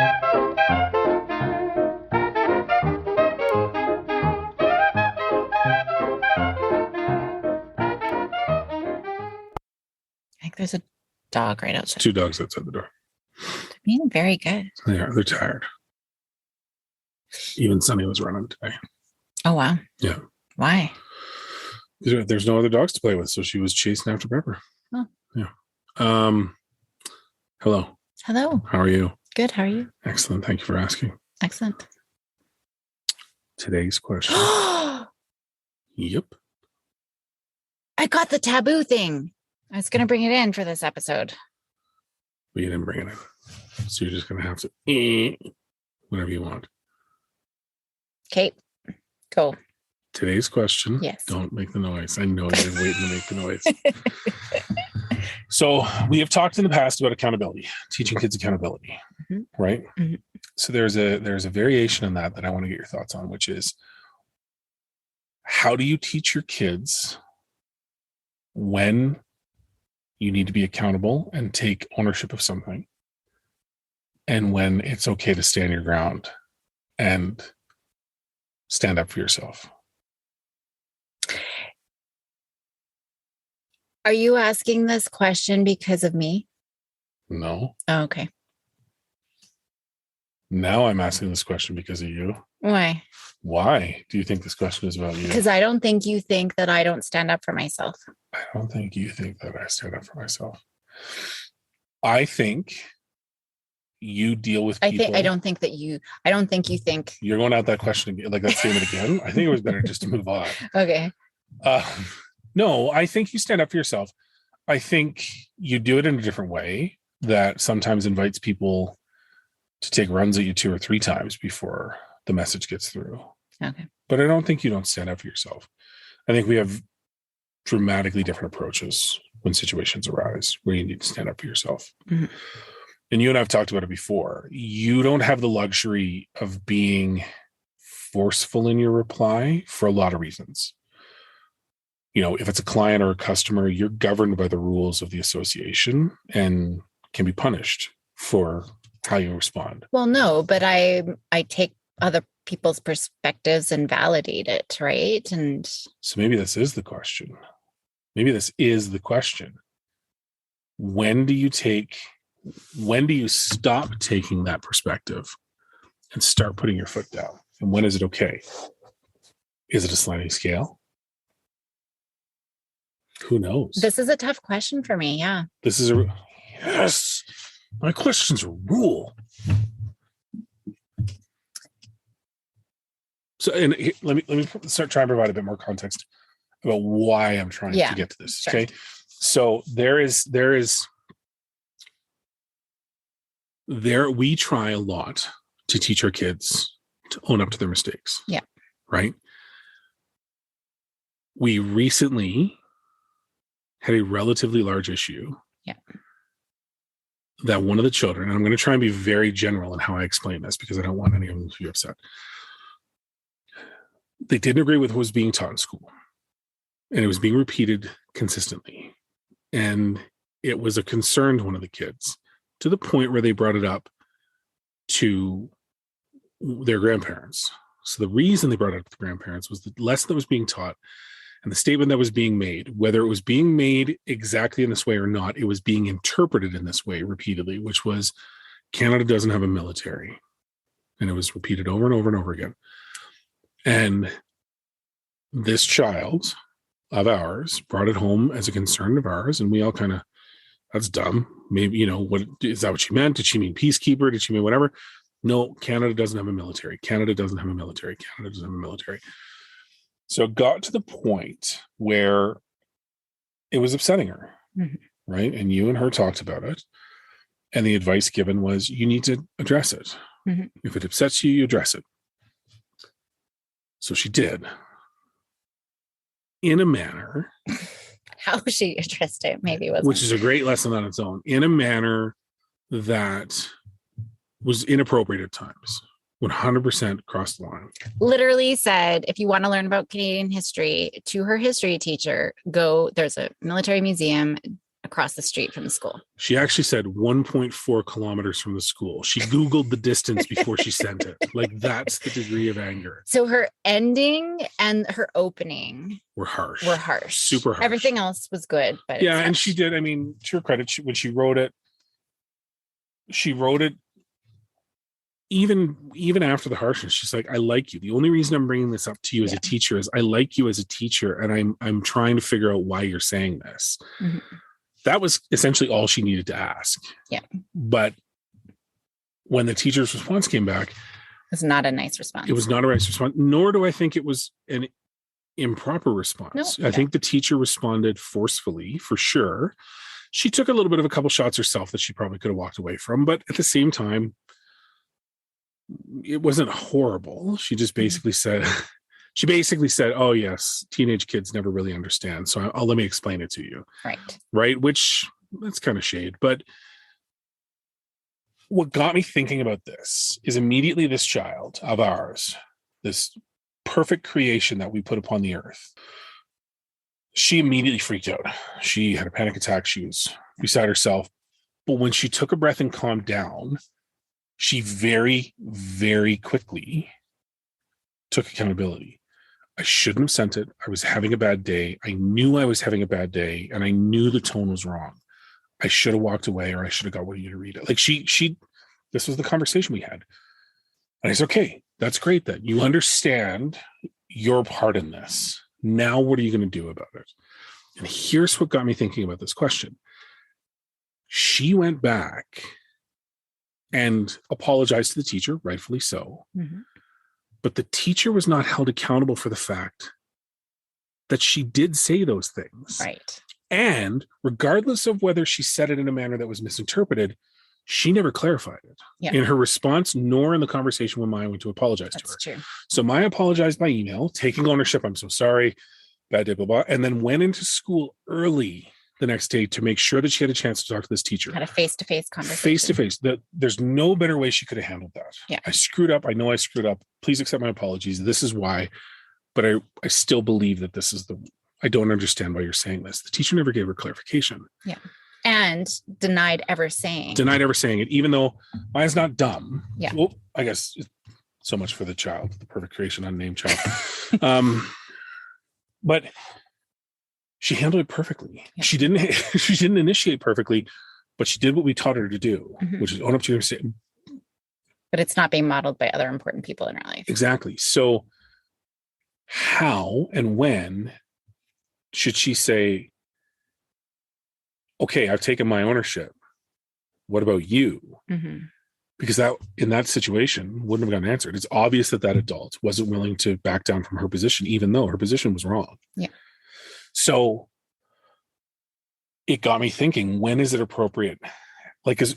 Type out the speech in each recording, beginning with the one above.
I think there's a dog right outside. Two dogs outside the door. They're being very good. They are. They're tired. Even Sunny was running today. Oh, wow. Yeah. Why? There's no other dogs to play with, so she was chasing after Pepper. Oh. Yeah. Hello. Hello. How are you? Good. How are you? Excellent. Thank you for asking. Excellent. Today's question. Yep. I got the taboo thing. I was going to bring it in for this episode. But you didn't bring it in. So you're just going to have to whatever you want. Okay. Go. Today's question. Yes. Don't make the noise. I know you're waiting to make the noise. So we have talked in the past about accountability, teaching kids accountability, right? Mm-hmm. So there's a variation in that I want to get your thoughts on, which is how do you teach your kids when you need to be accountable and take ownership of something, and when it's okay to stand your ground and stand up for yourself? Are you asking this question because of me? No. Oh, okay. Now I'm asking this question because of you. Why? Why do you think this question is about you? Because I don't think you think that I don't stand up for myself. I don't think you think that I stand up for myself. I think you deal with people. I don't think you think. You're going out that question again, like that statement again. I think it was better just to move on. Okay. No, I think you stand up for yourself. I think you do it in a different way that sometimes invites people to take runs at you 2 or 3 times before the message gets through. Okay. But I don't think you don't stand up for yourself. I think we have dramatically different approaches when situations arise where you need to stand up for yourself. Mm-hmm. And you and I have talked about it before. You don't have the luxury of being forceful in your reply for a lot of reasons. You know, if it's a client or a customer, you're governed by the rules of the association and can be punished for how you respond. Well, no, but I take other people's perspectives and validate it, right? And so maybe this is the question. Maybe this is the question. When do you stop taking that perspective and start putting your foot down? And when is it okay? Is it a sliding scale? Who knows? This is a tough question for me. Yeah. Yes. My question's a rule. So, and let me start trying to provide a bit more context about why I'm trying to get to this. Sure. Okay. So we try a lot to teach our kids to own up to their mistakes. Yeah. Right. We recently had a relatively large issue. Yeah. That one of the children, and I'm going to try and be very general in how I explain this because I don't want anyone to be upset. They didn't agree with what was being taught in school. And it was being repeated consistently. And it was a concern to one of the kids to the point where they brought it up to their grandparents. So the reason they brought it up to the grandparents was the lesson that was being taught and the statement that was being made, whether it was being made exactly in this way or not, it was being interpreted in this way repeatedly, which was Canada doesn't have a military. And it was repeated over and over and over again. And this child of ours brought it home as a concern of ours. And we all kind of, that's dumb. Maybe, what is that what she meant? Did she mean peacekeeper? Did she mean whatever? No, Canada doesn't have a military. Canada doesn't have a military. Canada doesn't have a military. So it got to the point where it was upsetting her, right? And you and her talked about it. And the advice given was you need to address it. Mm-hmm. If it upsets you, you address it. So she did. In a manner. How she addressed it, maybe it wasn't. Which is a great lesson on its own. In a manner that was inappropriate at times. 100% crossed the line. Literally said, if you want to learn about Canadian history, to her history teacher, there's a military museum across the street from the school. She actually said 1.4 kilometers from the school. She Googled the distance before she sent it. Like, that's the degree of anger. So her ending and her opening were harsh. Super harsh. Everything else was good, but yeah, and she did. I mean, to her credit, when she wrote it even after the harshness. She's like, I like you. The only reason I'm bringing this up to you as a teacher is I like you as a teacher, and I'm trying to figure out why you're saying this. Mm-hmm. That was essentially all she needed to ask. Yeah. But when the teacher's response came back, it was not a nice response. It was not a nice response, nor do I think it was an improper response. I think the teacher responded forcefully, for sure. She took a little bit of a couple shots herself that she probably could have walked away from, but at the same time, it wasn't horrible. She just basically said, oh yes, teenage kids never really understand. So let me explain it to you. Right. Which, that's kind of shade. But what got me thinking about this is immediately this child of ours, this perfect creation that we put upon the earth, she immediately freaked out. She had a panic attack. She was beside herself. But when she took a breath and calmed down, she very, very quickly took accountability. I shouldn't have sent it. I was having a bad day. I knew I was having a bad day, and I knew the tone was wrong. I should have walked away, or I should have got one of you to read it. Like this was the conversation we had. And I said, okay, that's great then. You understand your part in this. Now, what are you going to do about it? And here's what got me thinking about this question. She went back and apologized to the teacher, rightfully so. Mm-hmm. But the teacher was not held accountable for the fact that she did say those things. Right. And regardless of whether she said it in a manner that was misinterpreted, she never clarified it in her response, nor in the conversation when Maya went to apologize to her. That's true. So Maya apologized by email, taking ownership. I'm so sorry. Bad day, blah, blah. And then went into school early the next day to make sure that she had a chance to talk to this teacher. Had a face-to-face conversation. Face-to-face. There's no better way she could have handled that. Yeah. I screwed up. I know I screwed up. Please accept my apologies. This is why. But I still believe that this is I don't understand why you're saying this. The teacher never gave her clarification. Yeah. And denied ever saying it, even though Maya's not dumb. Yeah. Well, I guess so much for the child, the perfect creation, unnamed child. But she handled it perfectly. Yeah. She didn't initiate perfectly, but she did what we taught her to do, which is own up to your mistake. But it's not being modeled by other important people in her life. Exactly. So how and when should she say, okay, I've taken my ownership. What about you? Mm-hmm. Because that in that situation wouldn't have gotten answered. It's obvious that adult wasn't willing to back down from her position, even though her position was wrong. Yeah. So it got me thinking, when is it appropriate? Like, because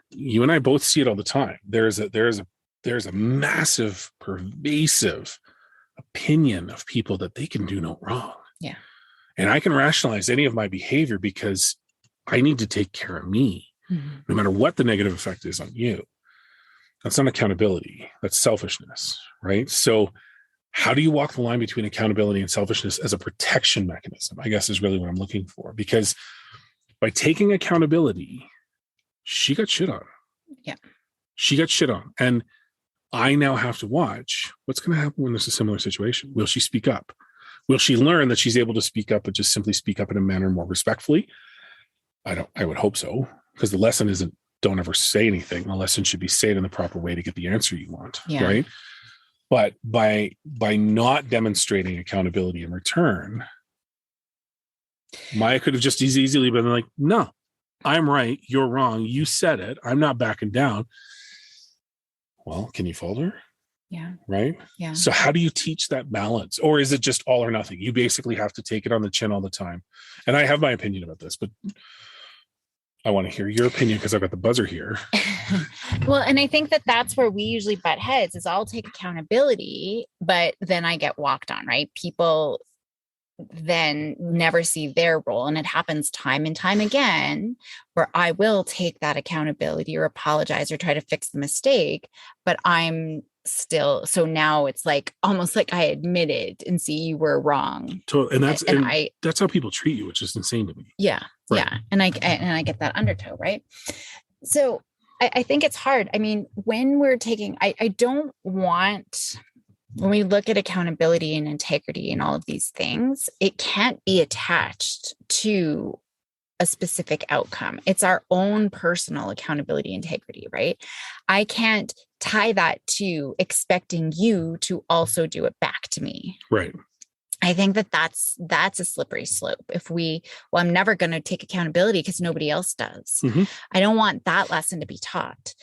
you and I both see it all the time. There's a massive, pervasive opinion of people that they can do no wrong. Yeah. And I can rationalize any of my behavior because I need to take care of me, no matter what the negative effect is on you. That's not accountability. That's selfishness, right? So how do you walk the line between accountability and selfishness as a protection mechanism, I guess, is really what I'm looking for. Because by taking accountability, she got shit on. Yeah. She got shit on. And I now have to watch what's going to happen when there's a similar situation. Will she speak up? Will she learn that she's able to speak up, but just simply speak up in a manner more respectfully? I would hope so, because the lesson isn't don't ever say anything. The lesson should be say it in the proper way to get the answer you want, right? But by not demonstrating accountability in return, Maya could have just easily been like, no, I'm right, you're wrong, you said it, I'm not backing down. Well, can you fault her? Yeah. Right? Yeah. So how do you teach that balance? Or is it just all or nothing? You basically have to take it on the chin all the time. And I have my opinion about this, but I want to hear your opinion because I've got the buzzer here. Well, and I think that's where we usually butt heads is I'll take accountability, but then I get walked on, right? People then never see their role. And it happens time and time again where I will take that accountability or apologize or try to fix the mistake, but I'm still, so now it's like almost like I admitted and see you were wrong. And that's how people treat you, which is insane to me. Yeah. Right. Yeah. And I get that undertow, right? So I think it's hard. I mean, when we're taking, I don't want, when we look at accountability and integrity and all of these things, it can't be attached to a specific outcome. It's our own personal accountability, integrity, right? I can't tie that to expecting you to also do it back to me. Right. I think that's a slippery slope. I'm never going to take accountability because nobody else does. Mm-hmm. I don't want that lesson to be taught.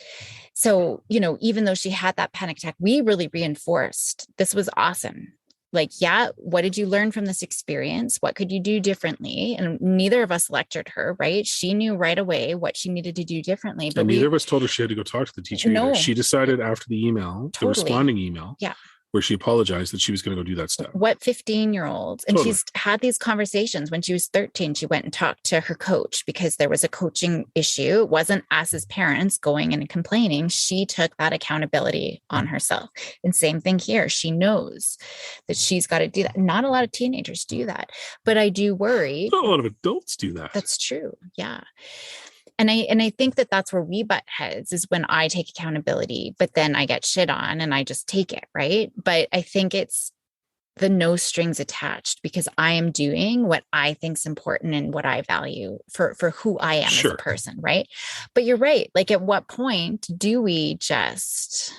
So, even though she had that panic attack, we really reinforced this was awesome. Like, yeah, what did you learn from this experience? What could you do differently? And neither of us lectured her, right? She knew right away what she needed to do differently. But neither of us told her she had to go talk to the teacher. No. Either. She decided after the email, the responding email, where she apologized, that she was going to go do that stuff. What 15-year-olds? And she's had these conversations. When she was 13, she went and talked to her coach because there was a coaching issue. It wasn't us as parents going in and complaining. She took that accountability on herself. And same thing here. She knows that she's got to do that. Not a lot of teenagers do that, but I do worry. Not a lot of adults do that. That's true. Yeah. And I think that that's where we butt heads, is when I take accountability, but then I get shit on and I just take it. Right. But I think it's the no strings attached, because I am doing what I think is important and what I value for who I am as a person. Right. But you're right. Like, at what point do we just.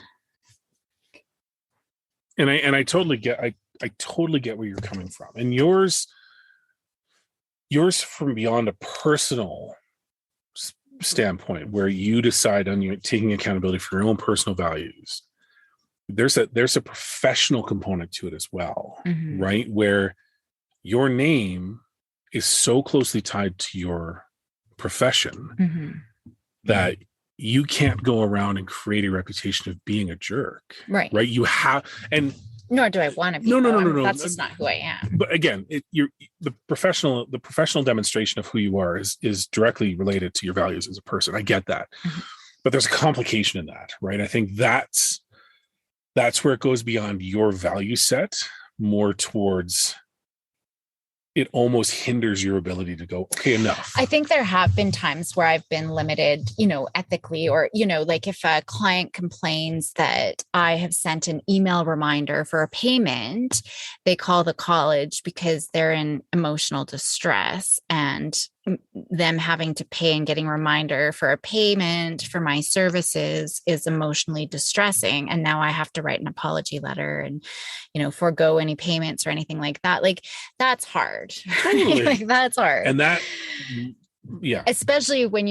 And I totally get, I totally get where you're coming from, and yours from beyond a personal standpoint, where you decide on you taking accountability for your own personal values. There's a professional component to it as well, mm-hmm. right? Where your name is so closely tied to your profession, mm-hmm. that you can't go around and create a reputation of being a jerk, right? Right? You have, and nor do I want to be. No. That's just not who I am. But again, the professional demonstration of who you are is directly related to your values as a person. I get that, mm-hmm. but there's a complication in that, right? I think that's where it goes beyond your value set, more towards. It almost hinders your ability to go, okay, enough. I think there have been times where I've been limited, ethically, or, like if a client complains that I have sent an email reminder for a payment, they call the college because they're in emotional distress, and them having to pay and getting a reminder for a payment for my services is emotionally distressing. And now I have to write an apology letter and, forego any payments or anything like that. Like, that's hard. Totally. Like, that's hard. And that, yeah. Especially when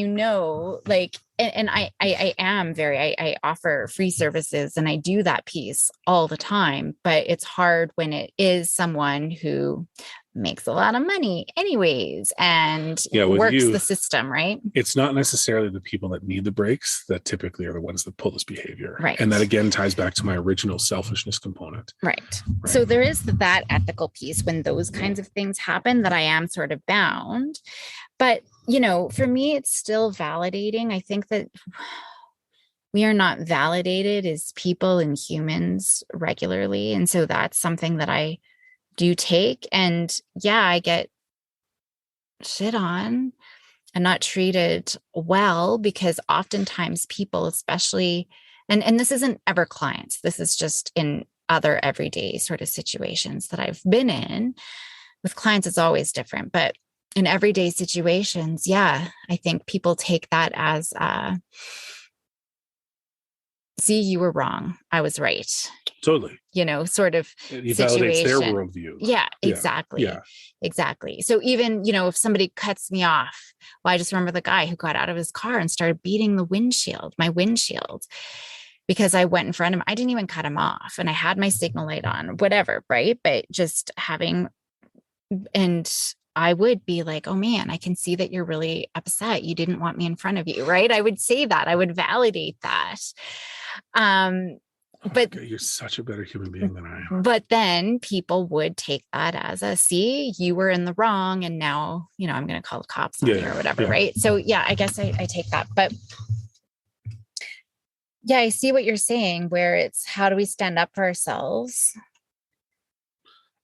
like, and I am I offer free services and I do that piece all the time, but it's hard when it is someone who makes a lot of money anyways and works the system, right? It's not necessarily the people that need the breaks that typically are the ones that pull this behavior. Right. And that again ties back to my original selfishness component. Right. So there is that ethical piece when those kinds of things happen, that I am sort of bound. But, for me, it's still validating. I think that we are not validated as people and humans regularly. And so that's something that I do take. And I get shit on and not treated well, because oftentimes people, especially, and this isn't ever clients, this is just in other everyday sort of situations that I've been in. With clients, it's always different, but in everyday situations, I think people take that as, see, you were wrong, I was right. Totally. Sort of it validates their worldview. Yeah, exactly. Yeah. Exactly. So even, if somebody cuts me off, I just remember the guy who got out of his car and started beating my windshield, because I went in front of him. I didn't even cut him off, and I had my signal light on, whatever. Right. But just and I would be like, oh man, I can see that you're really upset. You didn't want me in front of you. Right. I would say that. I would validate that. But you're such a better human being than I am. But then people would take that as see, you were in the wrong, and now, I'm going to call the cops on you or whatever. Yeah. Right. So I guess I take that. But Yeah, I see what you're saying, where it's how do we stand up for ourselves?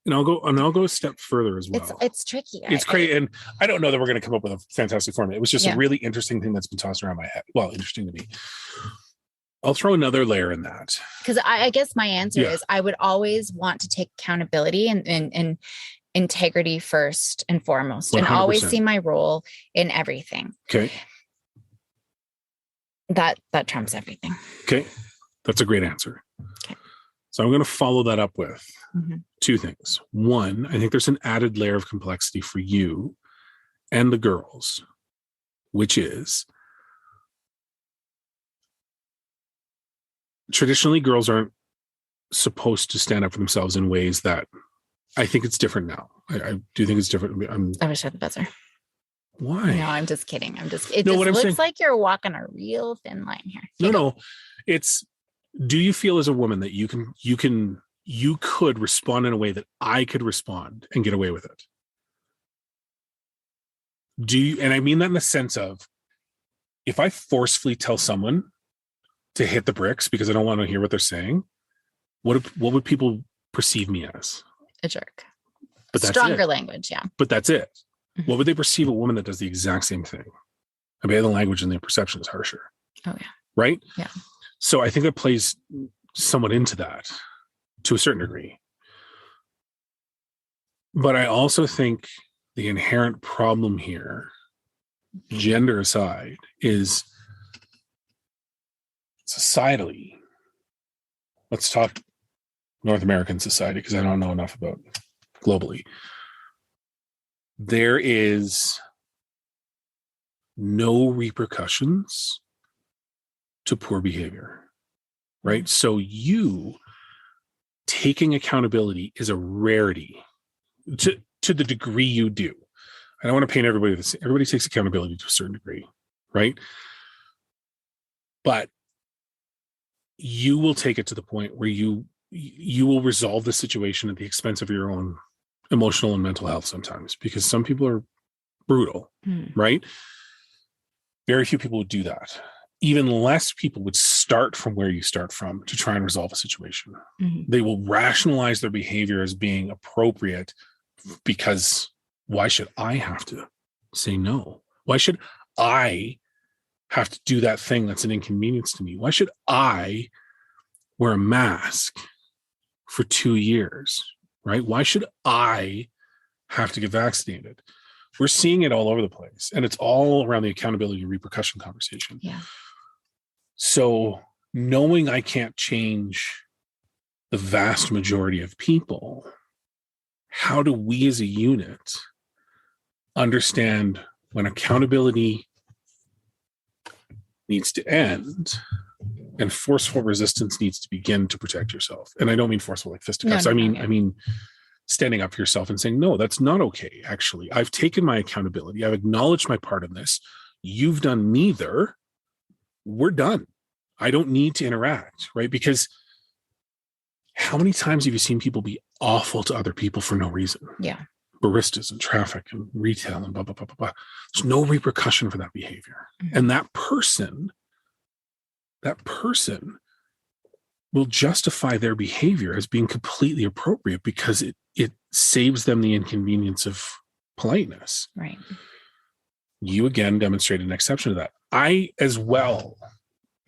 And I'll go a step further as well. It's tricky. It's crazy. And I don't know that we're going to come up with a fantastic formula. It was just a really interesting thing that's been tossed around my head. Well, interesting to me. I'll throw another layer in that. Because I guess my answer is I would always want to take accountability and integrity first and foremost, 100%. And always see my role in everything. Okay. That trumps everything. Okay. That's a great answer. Okay. So I'm going to follow that up with two things. One, I think there's an added layer of complexity for you and the girls, which is traditionally girls aren't supposed to stand up for themselves in ways that I think it's different now. I do think it's different. I wish I had the buzzer. Why? No, I'm just kidding. It just looks like you're walking a real thin line here. No. It's, do you feel as a woman that you could respond in a way that I could respond and get away with it? Do you, and I mean that in the sense of, if I forcefully tell someone to hit the bricks because I don't want to hear what they're saying, what would people perceive me as? A jerk. But that's stronger language, yeah. But that's it. What would they perceive a woman that does the exact same thing? I mean, the language and the perception is harsher. Oh, yeah. Right? Yeah. So I think that plays somewhat into that to a certain degree. But I also think the inherent problem here, gender aside, is societally. Let's talk North American society because I don't know enough about globally. There is no repercussions to poor behavior, right? So you taking accountability is a rarity to the degree you do. I don't want to paint everybody this. Everybody takes accountability to a certain degree, right? But you will take it to the point where you will resolve the situation at the expense of your own emotional and mental health sometimes, because some people are brutal, right? Very few people would do that. Even less people would start from where you start from to try and resolve a situation. They will rationalize their behavior as being appropriate because why should I have to say no? Why should I have to do that thing that's an inconvenience to me? Why should I wear a mask for 2 years, right? Why should I have to get vaccinated? We're seeing it all over the place, and it's all around the accountability and repercussion conversation. Yeah. So knowing I can't change the vast majority of people, how do we as a unit understand when accountability needs to end and forceful resistance needs to begin to protect yourself? And I don't mean forceful like fisticuffs. I mean standing up for yourself and saying, no, that's not okay. Actually, I've taken my accountability. I've acknowledged my part in this. You've done neither. We're done. I don't need to interact, right? Because how many times have you seen people be awful to other people for no reason? Yeah. Baristas and traffic and retail and blah, blah, blah, blah, blah. There's no repercussion for that behavior. And that person will justify their behavior as being completely appropriate because it saves them the inconvenience of politeness. Right. You again demonstrated an exception to that. I as well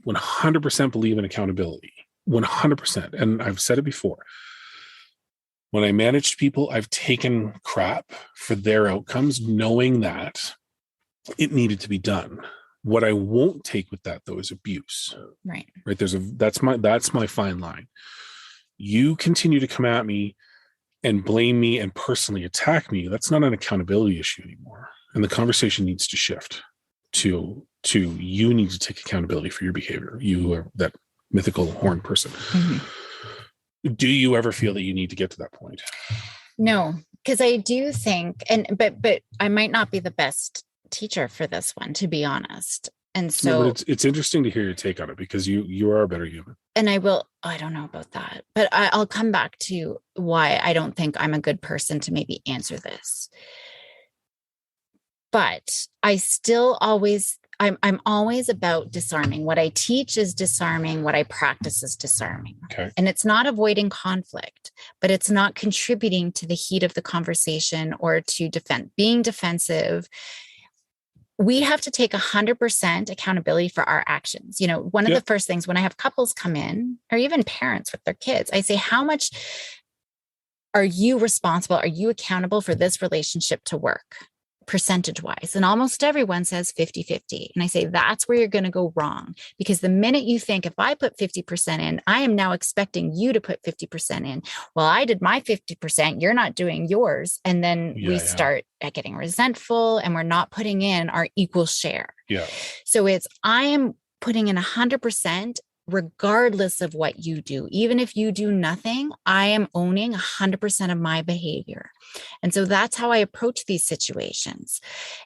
100% believe in accountability. 100%. And I've said it before. When I managed people, I've taken crap for their outcomes, knowing that it needed to be done. What I won't take with that, though, is abuse. Right. Right. That's my fine line. You continue to come at me and blame me and personally attack me. That's not an accountability issue anymore. And the conversation needs to shift to you need to take accountability for your behavior. You are that mythical horn person. Do you ever feel that you need to get to that point? No, because I do think, but I might not be the best teacher for this one, to be honest. And so it's interesting to hear your take on it because you are a better human. And I don't know about that, but I'll come back to why I don't think I'm a good person to maybe answer this. But I still always, I'm always about disarming. What I teach is disarming. What I practice is disarming. Okay. And it's not avoiding conflict, but it's not contributing to the heat of the conversation or to being defensive. We have to take 100% accountability for our actions. One of the first things when I have couples come in, or even parents with their kids, I say, how much are you responsible? Are you accountable for this relationship to work percentage wise? And almost everyone says 50-50. And I say, that's where you're going to go wrong. Because the minute you think, if I put 50% in, I am now expecting you to put 50% in. Well, I did my 50%, you're not doing yours. And then we start at getting resentful and we're not putting in our equal share. Yeah. So I am putting in 100%. Regardless of what you do, even if you do nothing, I am owning 100% of my behavior. And so that's how I approach these situations.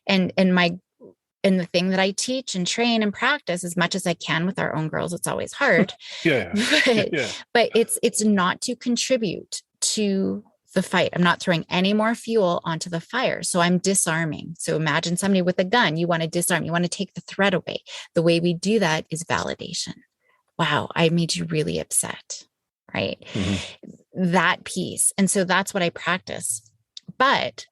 And the thing that I teach and train and practice as much as I can with our own girls, it's always hard. But it's not to contribute to the fight. I'm not throwing any more fuel onto the fire. So I'm disarming. So imagine somebody with a gun, you want to disarm, you want to take the threat away. The way we do that is validation. Wow, I made you really upset, right? Mm-hmm. That piece. And so that's what I practice. But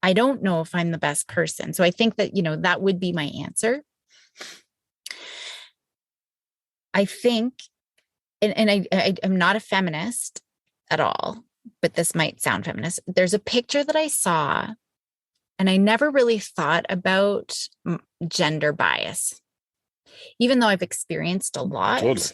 I don't know if I'm the best person. So I think that, that would be my answer. I think, and I'm not a feminist at all, but this might sound feminist. There's a picture that I saw, and I never really thought about gender bias. Even though I've experienced a lot,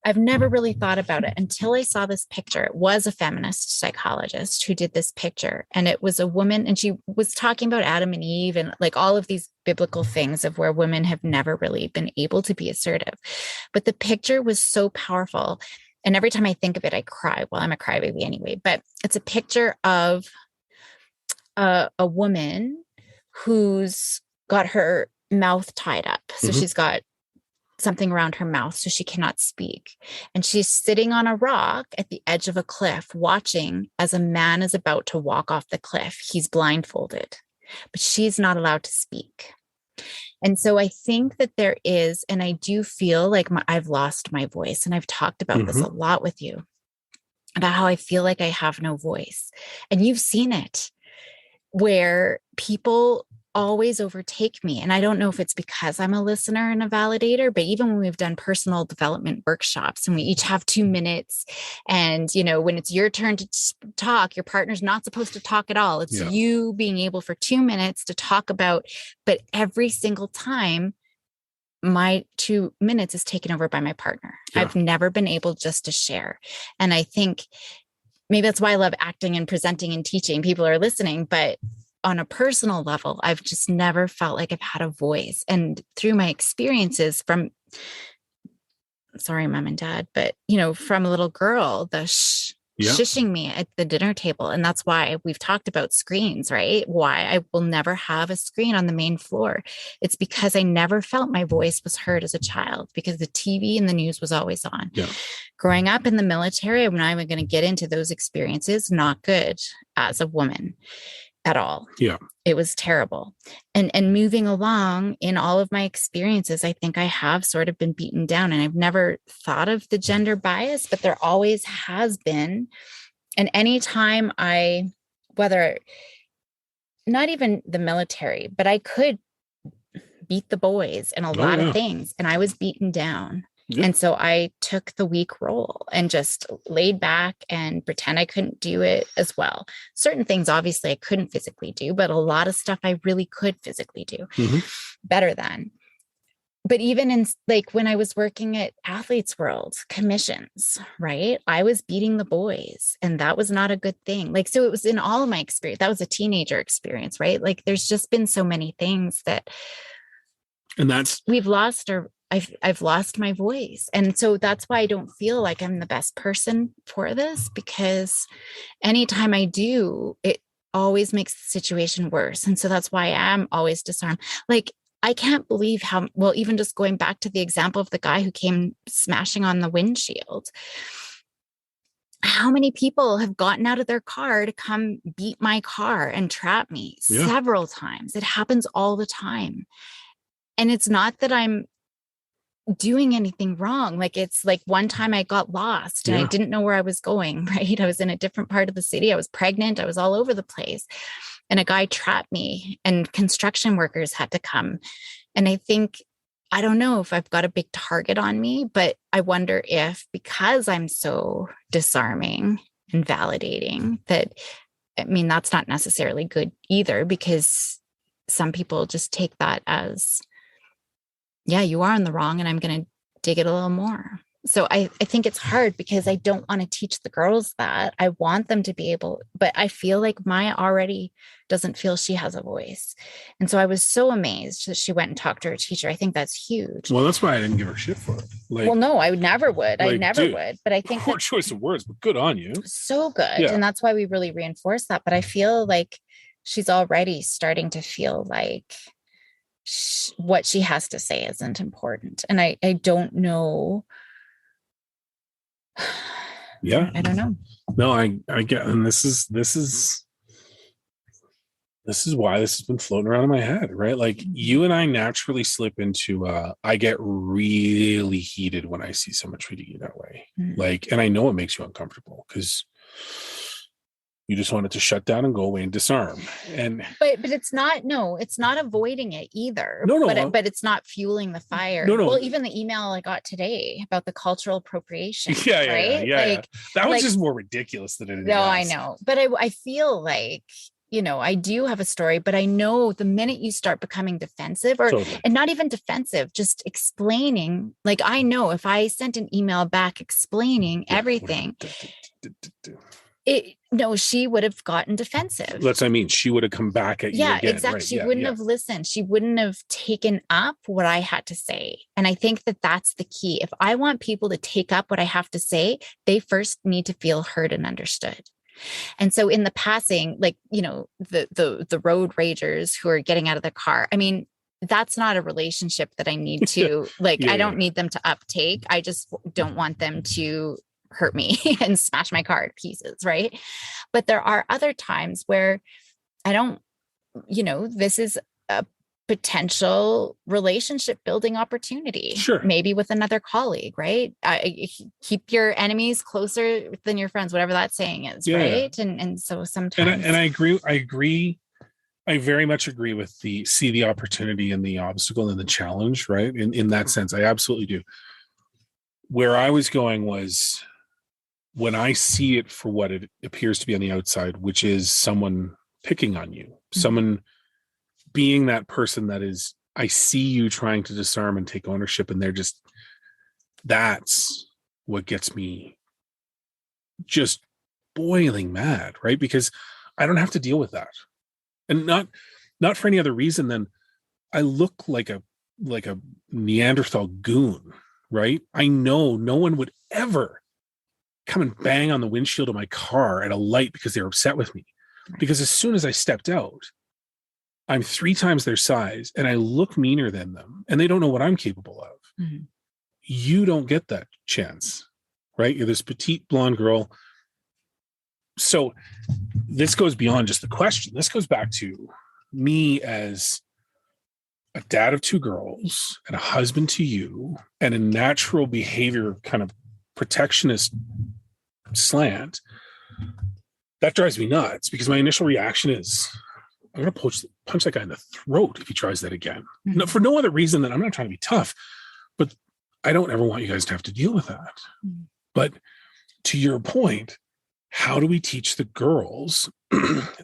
I've never really thought about it until I saw this picture. It was a feminist psychologist who did this picture. And it was a woman, and she was talking about Adam and Eve and like all of these biblical things of where women have never really been able to be assertive. But the picture was so powerful. And every time I think of it, I cry. Well, I'm a crybaby anyway, but it's a picture of a woman who's got her mouth tied up. So she's got something around her mouth so she cannot speak. And she's sitting on a rock at the edge of a cliff, watching as a man is about to walk off the cliff. He's blindfolded, but she's not allowed to speak. And so I think that there is, and I do feel like I've lost my voice. And I've talked about this a lot with you, about how I feel like I have no voice. And you've seen it, where people always overtake me. And I don't know if it's because I'm a listener and a validator, but even when we've done personal development workshops and we each have 2 minutes, and, when it's your turn to talk, your partner's not supposed to talk at all. It's you being able for 2 minutes to talk about, but every single time my 2 minutes is taken over by my partner. I've never been able just to share. And I think maybe that's why I love acting and presenting and teaching. People are listening, but on a personal level, I've just never felt like I've had a voice. And through my experiences sorry, mom and dad, but, from a little girl, shushing me at the dinner table. And that's why we've talked about screens, right? Why I will never have a screen on the main floor. It's because I never felt my voice was heard as a child, because the TV and the news was always on. Growing up in the military, I'm not even going to get into those experiences. Not good as a woman at all. It was terrible. And moving along in all of my experiences, I think I have sort of been beaten down, and I've never thought of the gender bias, but there always has been. And anytime whether not even the military, but I could beat the boys in a lot of things, and I was beaten down. And so I took the weak role and just laid back and pretend I couldn't do it as well. Certain things, obviously, I couldn't physically do, but a lot of stuff I really could physically do better than. But even in when I was working at Athletes World commissions, right, I was beating the boys, and that was not a good thing. So it was in all of my experience. That was a teenager experience, right? There's just been so many things we've lost, or I've lost my voice. And so that's why I don't feel like I'm the best person for this, because anytime I do, it always makes the situation worse. And so that's why I'm always disarmed. I can't believe even just going back to the example of the guy who came smashing on the windshield, how many people have gotten out of their car to come beat my car and trap me several times? It happens all the time. And it's not that I'm doing anything wrong. Like, it's like one time I got lost and I didn't know where I was going, right? I was in a different part of the city. I was pregnant. I was all over the place. And a guy trapped me and construction workers had to come. And I think, I don't know if I've got a big target on me, but I wonder if, because I'm so disarming and validating, that, I mean, that's not necessarily good either, because some people just take that as, yeah, you are in the wrong and I'm going to dig it a little more. So I think it's hard because I don't want to teach the girls that. I want them to be able, but I feel like Maya already doesn't feel she has a voice. And so I was so amazed that she went and talked to her teacher. I think that's huge. Well, that's why I didn't give her shit for it. Like, well, no, I never would. Like, I never would. But I think poor choice of words, but good on you. So good. Yeah. And that's why we really reinforce that. But I feel like she's already starting to feel like what she has to say isn't important. And I don't know. Yeah. I don't know. No, I get, and this is why this has been floating around in my head, right? Like, you and I naturally slip into, I get really heated when I see someone treating you that way. Like, and I know it makes you uncomfortable because you just want it to shut down and go away and disarm. But it's not avoiding it either. No. But it's not fueling the fire. No. Well, even the email I got today about the cultural appropriation. Yeah. Like, that was just more ridiculous than anything else. I know. But I feel like, I do have a story, but I know the minute you start becoming defensive and not even defensive, just explaining, like, I know if I sent an email back explaining everything, she would have gotten defensive. That's what I mean. She would have come back at you again. Exactly. Right? She wouldn't have listened. She wouldn't have taken up what I had to say. And I think that that's the key. If I want people to take up what I have to say, they first need to feel heard and understood. And so in the passing, like, the road ragers who are getting out of their car, I mean, that's not a relationship that I need to, I don't need them to uptake. I just don't want them to hurt me and smash my car to pieces, right? But there are other times where I don't, this is a potential relationship building opportunity. Sure. Maybe with another colleague, right? Keep your enemies closer than your friends, whatever that saying is, right? And so sometimes... And I agree. I very much agree with see the opportunity and the obstacle and the challenge, right? In that sense, I absolutely do. Where I was going was, when I see it for what it appears to be on the outside, which is someone picking on you, someone being that person that is, I see you trying to disarm and take ownership, and that's what gets me just boiling mad, right? Because I don't have to deal with that. And not for any other reason than I look like a Neanderthal goon, right? I know no one would ever come and bang on the windshield of my car at a light because they're upset with me. Because as soon as I stepped out, I'm 3 times their size and I look meaner than them, and they don't know what I'm capable of. Mm-hmm. You don't get that chance, right? You're this petite blonde girl. So this goes beyond just the question. This goes back to me as a dad of 2 girls and a husband to you, and a natural behavior kind of protectionist slant. That drives me nuts, because my initial reaction is, I'm going to punch that guy in the throat if he tries that again. Mm-hmm. No, for no other reason than I'm not trying to be tough, but I don't ever want you guys to have to deal with that. Mm-hmm. But to your point, how do we teach the girls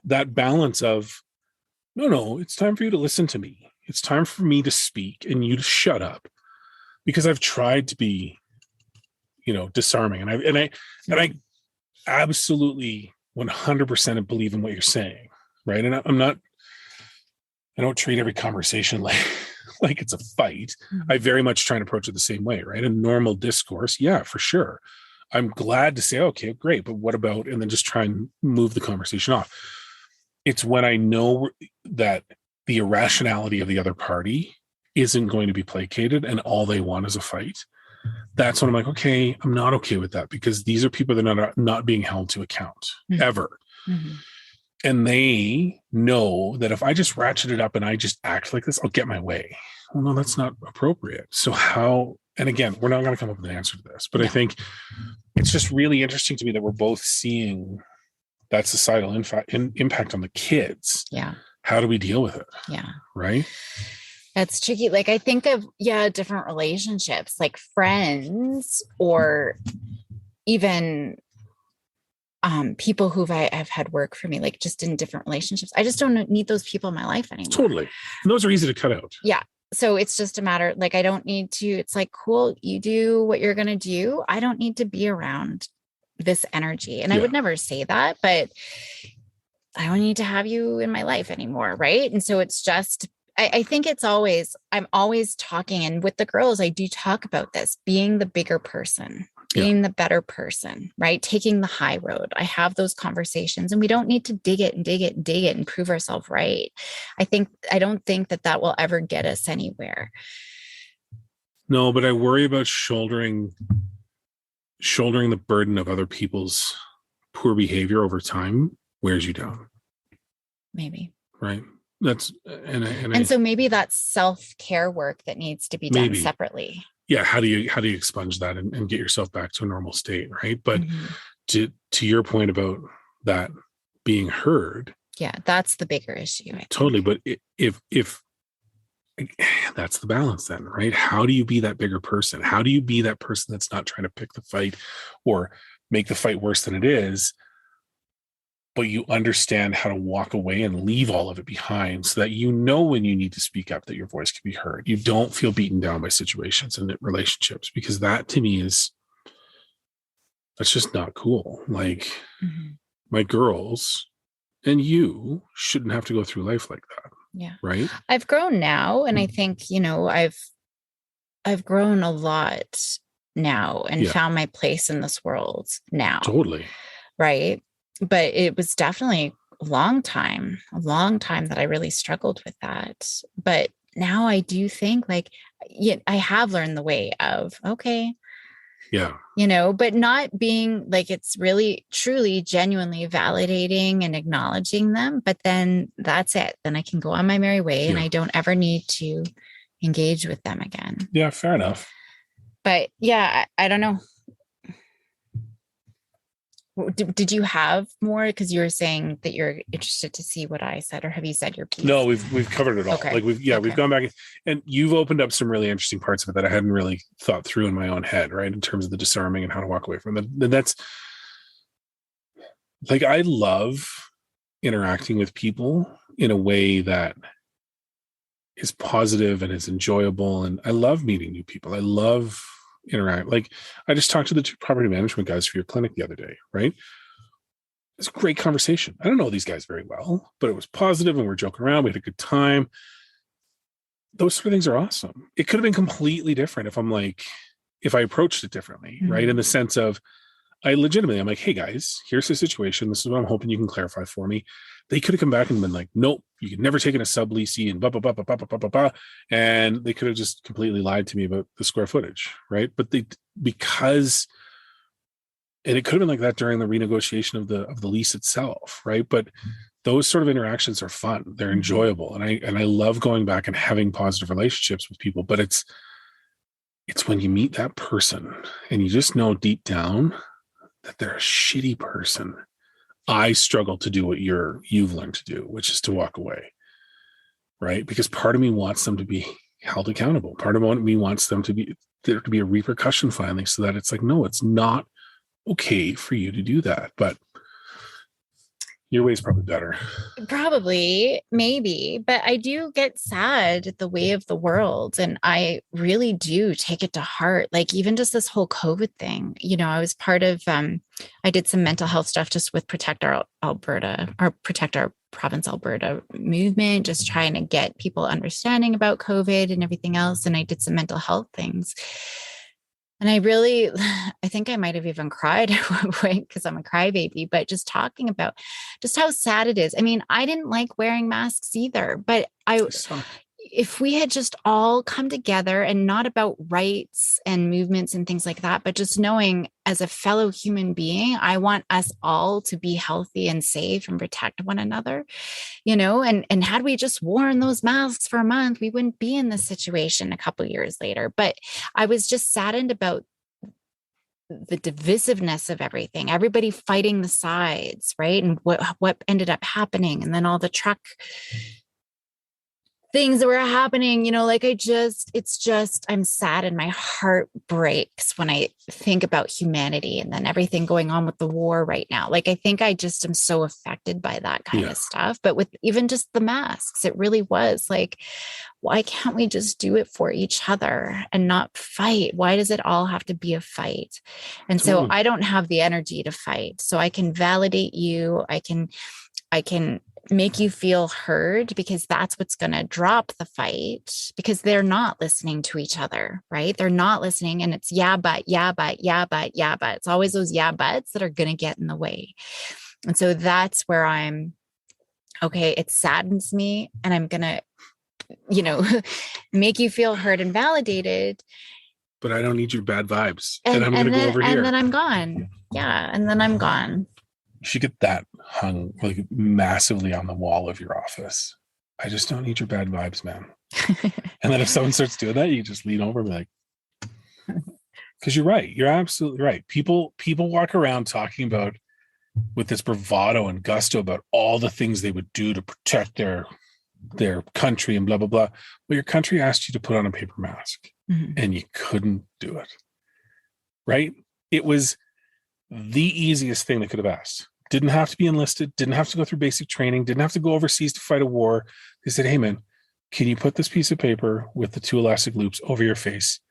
that balance of, no, it's time for you to listen to me. It's time for me to speak and you to shut up, because I've tried to be, disarming. And I absolutely 100% believe in what you're saying. Right. And I don't treat every conversation like it's a fight. Mm-hmm. I very much try and approach it the same way. Right. A normal discourse. Yeah, for sure. I'm glad to say, okay, great. But what about, and then just try and move the conversation off. It's when I know that the irrationality of the other party isn't going to be placated and all they want is a fight. That's when I'm like, okay, I'm not okay with that, because these are people that are not being held to account ever. Mm-hmm. And they know that if I just ratchet it up and I just act like this, I'll get my way. well, no, that's not appropriate. So how, and again, we're not going to come up with an answer to this, but I think it's just really interesting to me that we're both seeing that societal impact on the kids. Yeah. How do we deal with it? Yeah. Right. That's tricky. Like I think of, different relationships, like friends or even people who have had work for me, like just in different relationships. I just don't need those people in my life anymore. Totally. And those are easy to cut out. Yeah. So it's just a matter, like, I don't need to, it's like, cool, you do what you're going to do. I don't need to be around this energy. And I would never say that, but I don't need to have you in my life anymore. Right. And so it's just, I think I'm always talking, and with the girls, I do talk about this, being the bigger person, being the better person, right? Taking the high road. I have those conversations, and we don't need to dig it and prove ourselves right. I don't think that will ever get us anywhere. No, but I worry about shouldering the burden of other people's poor behavior over time wears you down. Maybe. Right. That's so maybe that's self-care work that needs to be done separately. Yeah. How do you expunge that and get yourself back to a normal state? Right. But to your point about that being heard. Yeah. That's the bigger issue. Totally. But if that's the balance then, right? How do you be that bigger person? How do you be that person that's not trying to pick the fight or make the fight worse than it is, but you understand how to walk away and leave all of it behind so that you know when you need to speak up, that your voice can be heard. You don't feel beaten down by situations and relationships, because that to me that's just not cool. Like my girls and you shouldn't have to go through life like that. Yeah. Right. I've grown now. And I think, I've grown a lot now and found my place in this world now. Totally. Right. But it was definitely a long time that I really struggled with that. But now I do think I have learned the way of, okay. Yeah. But not being like, it's really, truly, genuinely validating and acknowledging them. But then that's it. Then I can go on my merry way and I don't ever need to engage with them again. Yeah. Fair enough. But yeah, I don't know. Did you have more? Because you were saying that you're interested to see what I said, or have you said your piece? No, we've covered it all. Okay. Like we've gone back, and you've opened up some really interesting parts of it that I hadn't really thought through in my own head, right? In terms of the disarming and how to walk away from it. And that's like, I love interacting with people in a way that is positive and is enjoyable. And I love meeting new people. I love interact. Like I just talked to the two property management guys for your clinic the other day, right? It's a great conversation. I don't know these guys very well, but it was positive and we're joking around. We had a good time. Those sort of things are awesome. It could have been completely different if I approached it differently, right? In the sense of, I'm like, hey guys, here's the situation. This is what I'm hoping you can clarify for me. They could have come back and been like, nope, you can never take in a subleasee and blah, blah, blah, blah, blah, blah, blah, blah. And they could have just completely lied to me about the square footage, right? But and it could have been like that during the renegotiation of the lease itself, right? But those sort of interactions are fun. They're enjoyable. And I love going back and having positive relationships with people, but it's when you meet that person and you just know deep down that they're a shitty person. I struggle to do what you've learned to do, which is to walk away, right? Because part of me wants them to be held accountable. Part of me wants there to be a repercussion finally, so that it's like, no, it's not okay for you to do that. But your way is probably better. Probably, maybe, but I do get sad at the way of the world. And I really do take it to heart. Like even just this whole COVID thing, I was part of, I did some mental health stuff just with Protect Our Province Alberta movement, just trying to get people understanding about COVID and everything else. And I did some mental health things. And I think I might have even cried at one point because I'm a crybaby, but just talking about just how sad it is. I mean, I didn't like wearing masks either, but if we had just all come together, and not about rights and movements and things like that, but just knowing as a fellow human being, I want us all to be healthy and safe and protect one another, and had we just worn those masks for a month, we wouldn't be in this situation a couple of years later. But I was just saddened about the divisiveness of everything, everybody fighting the sides, right? And what ended up happening. And then all the truck things that were happening, I'm sad and my heart breaks when I think about humanity and then everything going on with the war right now. Like, I think I just am so affected by that kind of stuff. But with even just the masks, it really was like, why can't we just do it for each other and not fight? Why does it all have to be a fight? And so I don't have the energy to fight. So I can validate you. I can make you feel heard, because that's what's going to drop the fight, because they're not listening to each other, right? They're not listening. And it's yeah, but. It's always those yeah, buts that are going to get in the way. And so that's where I'm, okay, it saddens me, and I'm going to, make you feel heard and validated. But I don't need your bad vibes. And I'm going to go over here. And then I'm gone. Yeah. And then I'm gone. You should get that hung like massively on the wall of your office. I just don't need your bad vibes, man. And then if someone starts doing that, you just lean over and be like, because you're right. You're absolutely right. People walk around talking about, with this bravado and gusto, about all the things they would do to protect their country and blah, blah, blah. Well, your country asked you to put on a paper mask, and you couldn't do it. Right? It was the easiest thing they could have asked. Didn't have to be enlisted, didn't have to go through basic training, didn't have to go overseas to fight a war. They said, hey man, can you put this piece of paper with the 2 elastic loops over your face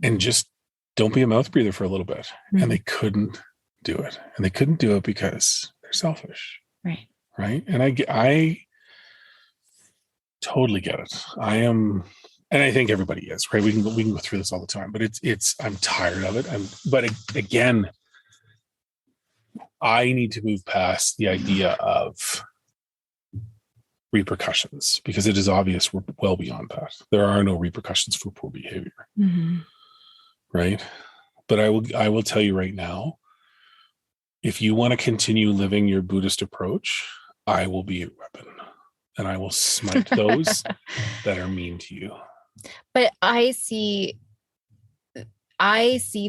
and just don't be a mouth breather for a little bit? And they couldn't do it. And they couldn't do it because they're selfish. Right. Right. And I totally get it. And I think everybody is, right? We can go through this all the time, but I'm tired of it. But again, I need to move past the idea of repercussions, because it is obvious we're well beyond that. There are no repercussions for poor behavior. Right? But I will tell you right now, if you want to continue living your Buddhist approach, I will be your weapon, and I will smite those that are mean to you. But I see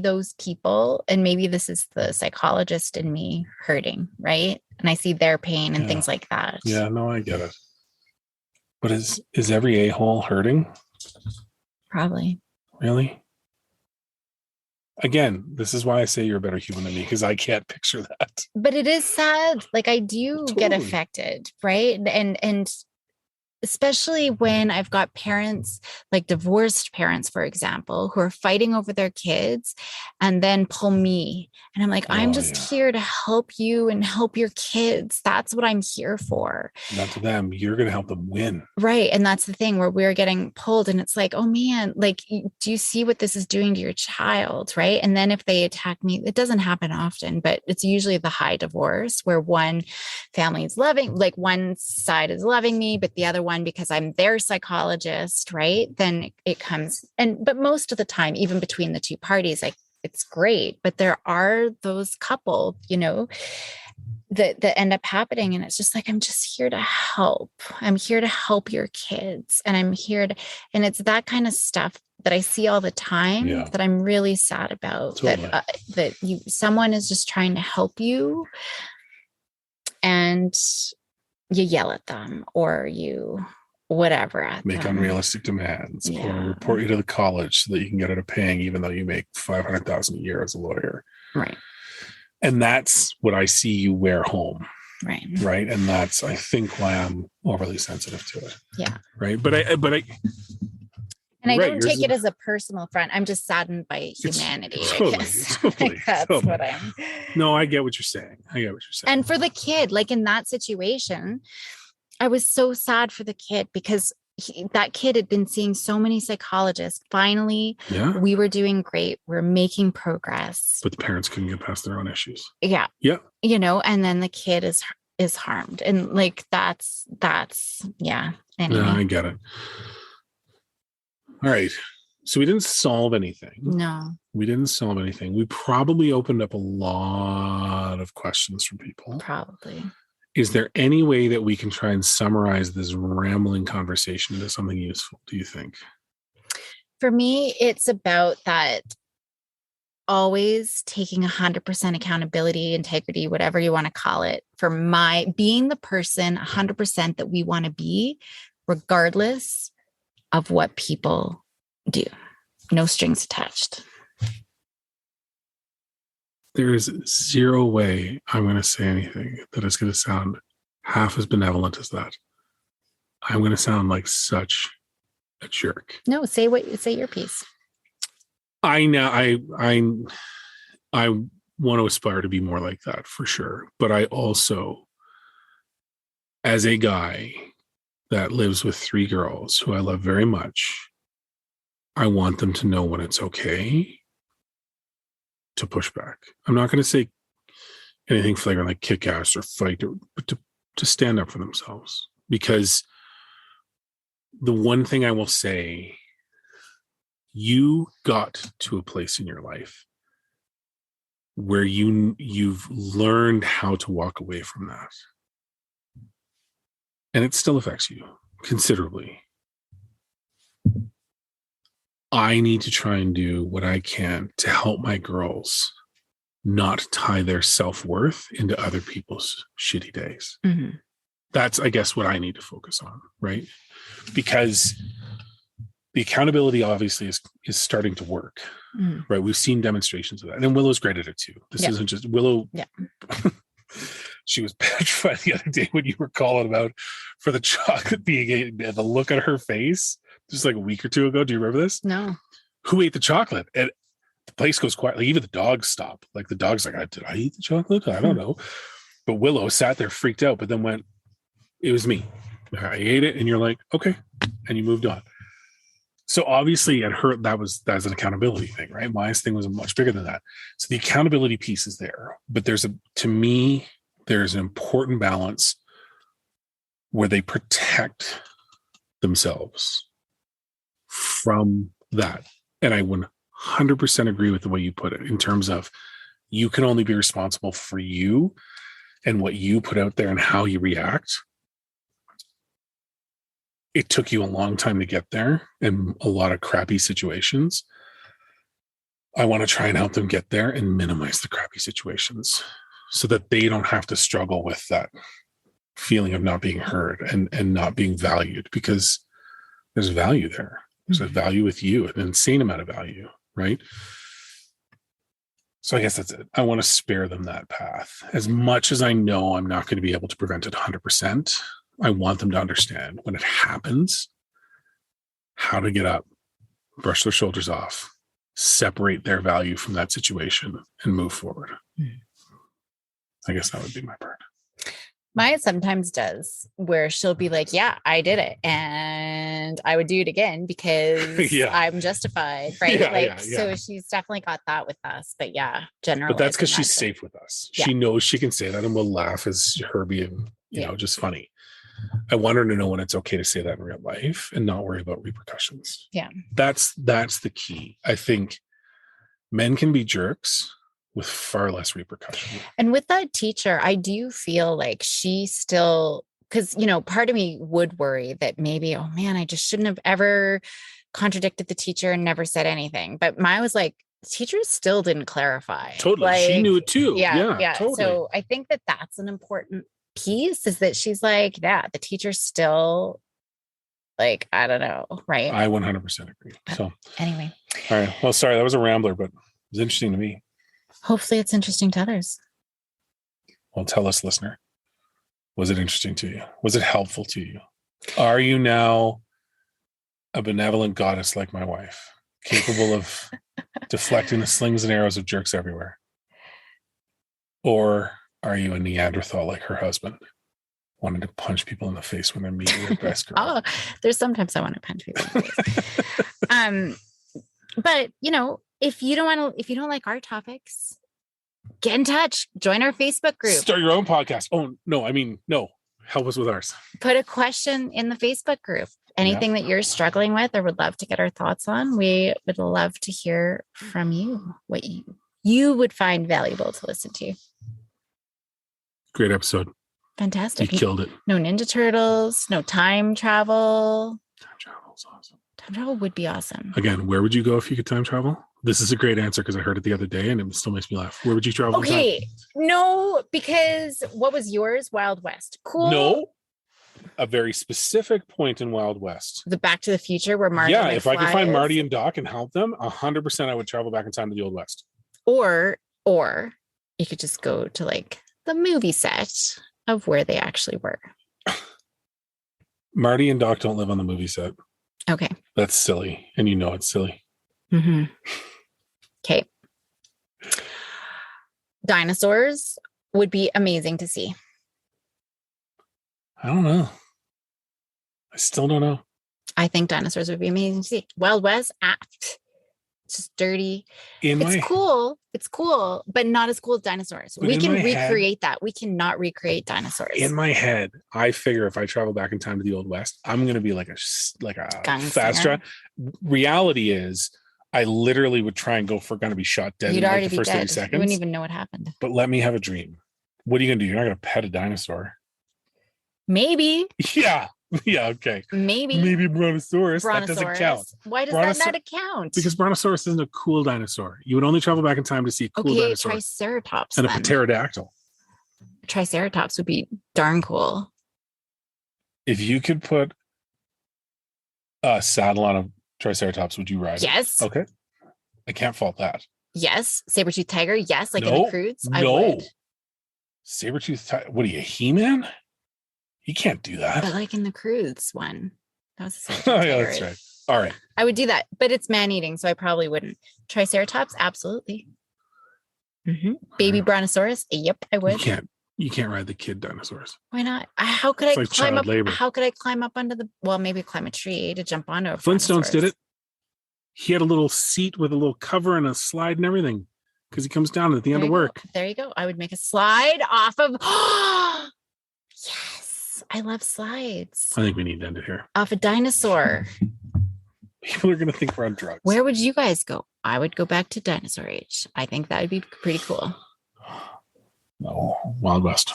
those people, and maybe this is the psychologist in me hurting, right? And I see their pain and things like that. Yeah, no, I get it. But is every a-hole hurting? Probably. Really? Again, this is why I say you're a better human than me, because I can't picture that. But it is sad. Like, I do get affected, right? And especially when I've got parents, like divorced parents, for example, who are fighting over their kids and then pull me. And I'm like, I'm just here to help you and help your kids. That's what I'm here for. Not to them. You're going to help them win. Right. And that's the thing where we're getting pulled, and it's like, oh man, like, do you see what this is doing to your child? Right. And then if they attack me, it doesn't happen often, but it's usually the high divorce where one family is loving, like one side is loving me, but the other one, because I'm their psychologist, right? Then it comes, but most of the time, even between the two parties, like, it's great. But there are those couple, that end up happening. And it's just like, I'm just here to help. I'm here to help your kids. And I'm here to, and it's that kind of stuff that I see all the time that I'm really sad about. Totally. That someone is just trying to help you, and you yell at them, or you whatever at make them. Unrealistic demands, or report you to the college so that you can get out of paying, even though you make $500,000 a year as a lawyer. Right. And that's what I see you wear home. Right. Right. And that's, I think, why I'm overly sensitive to it. Yeah. Right. But I and I don't take it as a personal front. I'm just saddened by humanity. Totally. That's what I'm. No, I get what you're saying. And for the kid, like in that situation, I was so sad for the kid, because that kid had been seeing so many psychologists. Finally, we were doing great. We're making progress. But the parents couldn't get past their own issues. Yeah. Yeah. And then the kid is harmed. And like, that's Anyway. No, I get it. All right. So we didn't solve anything. No. We didn't solve anything. We probably opened up a lot of questions from people. Probably. Is there any way that we can try and summarize this rambling conversation into something useful, do you think? For me, it's about that always taking 100% accountability, integrity, whatever you want to call it, for being the person 100% that we want to be, regardless of what people do. No strings attached. There is zero way I'm going to say anything that is going to sound half as benevolent as that. I'm going to sound like such a jerk. No, say your piece. I want to aspire to be more like that for sure. But I also, as a guy that lives with 3 girls who I love very much, I want them to know when it's okay to push back. I'm not going to say anything flagrant like kick ass or fight, but to stand up for themselves. Because the one thing I will say, you got to a place in your life where you've learned how to walk away from that. And it still affects you considerably. I need to try and do what I can to help my girls not tie their self-worth into other people's shitty days. Mm-hmm. That's, I guess, what I need to focus on, right? Because the accountability obviously is starting to work, right? We've seen demonstrations of that. And Willow's great at it too. This isn't just Willow. Yeah. She was petrified the other day when you were calling about for the chocolate being the look at her face just like a week or two ago. Do you remember this? No. Who ate the chocolate? And the place goes quiet. Like even the dogs stop. Like the dog's like, did I eat the chocolate? I don't know. But Willow sat there freaked out, but then went, it was me. I ate it. And you're like, okay. And you moved on. So obviously at her, that's an accountability thing, right? Maya's thing was much bigger than that. So the accountability piece is there, but to me, there's an important balance where they protect themselves from that. And I 100% agree with the way you put it in terms of you can only be responsible for you and what you put out there and how you react. It took you a long time to get there and a lot of crappy situations. I want to try and help them get there and minimize the crappy situations so that they don't have to struggle with that feeling of not being heard and not being valued, because there's value there. There's a value with you, an insane amount of value, right? So I guess that's it. I want to spare them that path. As much as I know I'm not going to be able to prevent it 100%, I want them to understand when it happens, how to get up, brush their shoulders off, separate their value from that situation and move forward. I guess that would be my part. Maya sometimes does, where she'll be like, yeah, I did it. And I would do it again because I'm justified. Right. So she's definitely got that with us. But generally. But that's because she's safe with us. She knows she can say that and we'll laugh as her being, you know, just funny. I want her to know when it's okay to say that in real life and not worry about repercussions. Yeah. That's the key. I think men can be jerks with far less repercussion. And with that teacher, I do feel like she still, because, you know, part of me would worry that maybe, oh man, I just shouldn't have ever contradicted the teacher and never said anything. But Maya was like, teachers still didn't clarify. Totally. Like, she knew it too. Yeah. Totally. So I think that that's an important piece, is that she's like, the teacher still, like, I don't know. Right. I 100% agree. So anyway. All right. Well, sorry, that was a rambler, but it was interesting to me. Hopefully it's interesting to others. Well, tell us, listener, was it interesting to you? Was it helpful to you? Are you now a benevolent goddess like my wife, capable of deflecting the slings and arrows of jerks everywhere? Or are you a Neanderthal like her husband, wanting to punch people in the face when they're meeting their best girl? There's sometimes I want to punch people in the face. But you know, if you don't like our topics, get in touch. Join our Facebook group. Start your own podcast. Oh, no, help us with ours. Put a question in the Facebook group. anything that you're struggling with or would love to get our thoughts on, we would love to hear from you, what you would find valuable to listen to. Great episode. Fantastic. You killed it. No Ninja Turtles, no time travel. Time travel is awesome. Time travel would be awesome. Again, where would you go if you could time travel? This is a great answer because I heard it the other day and it still makes me laugh. Where would you travel? Okay. No, because what was yours? Wild West. Cool. No. A very specific point in Wild West. The Back to the Future where Marty. Yeah, if I could find Marty and Doc and help them, 100% I would travel back in time to the Old West. Or you could just go to like the movie set of where they actually were. Marty and Doc don't live on the movie set. Okay. That's silly. And you know it's silly. Mm-hmm. Okay. Dinosaurs would be amazing to see. I don't know. I still don't know. I think dinosaurs would be amazing to see. Wild West, it's just dirty. It's cool, but not as cool as dinosaurs. We can recreate that. We cannot recreate dinosaurs. In my head, I figure if I travel back in time to the Old West, I'm going to be like a fast track. Reality is, I literally would try and go for going to be shot dead in like the first 30 seconds. You wouldn't even know what happened. But let me have a dream. What are you going to do? You're not going to pet a dinosaur. Maybe. Yeah. Yeah. Okay. Maybe Brontosaurus. That doesn't count. Why does that not account? Because Brontosaurus isn't a cool dinosaur. You would only travel back in time to see a cool dinosaur. Triceratops. And a pterodactyl. Triceratops would be darn cool. If you could put a saddle on a Triceratops, would you ride? Yes. Okay. I can't fault that. Yes. Saber-tooth tiger. Yes. Like in the Croods. I would. Saber-tooth tiger. What are you, He-Man? You can't do that. But like in the Croods one. That was oh, yeah, that's right. All right. I would do that, but it's man-eating, so I probably wouldn't. Triceratops, absolutely. Mm-hmm. Baby Brontosaurus, yep, I would. You can't ride the kid dinosaurs. Why not? How could I climb up? How could I climb up onto maybe climb a tree to jump onto a Flintstones did it. He had a little seat with a little cover and a slide and everything because he comes down at the end of work. There you go. I would make a slide off of. Yes. I love slides. I think we need to end it here. Off a dinosaur. People are going to think we're on drugs. Where would you guys go? I would go back to dinosaur age. I think that would be pretty cool. No, Wild West.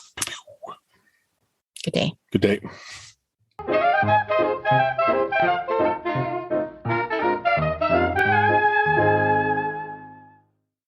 Good day. Good day.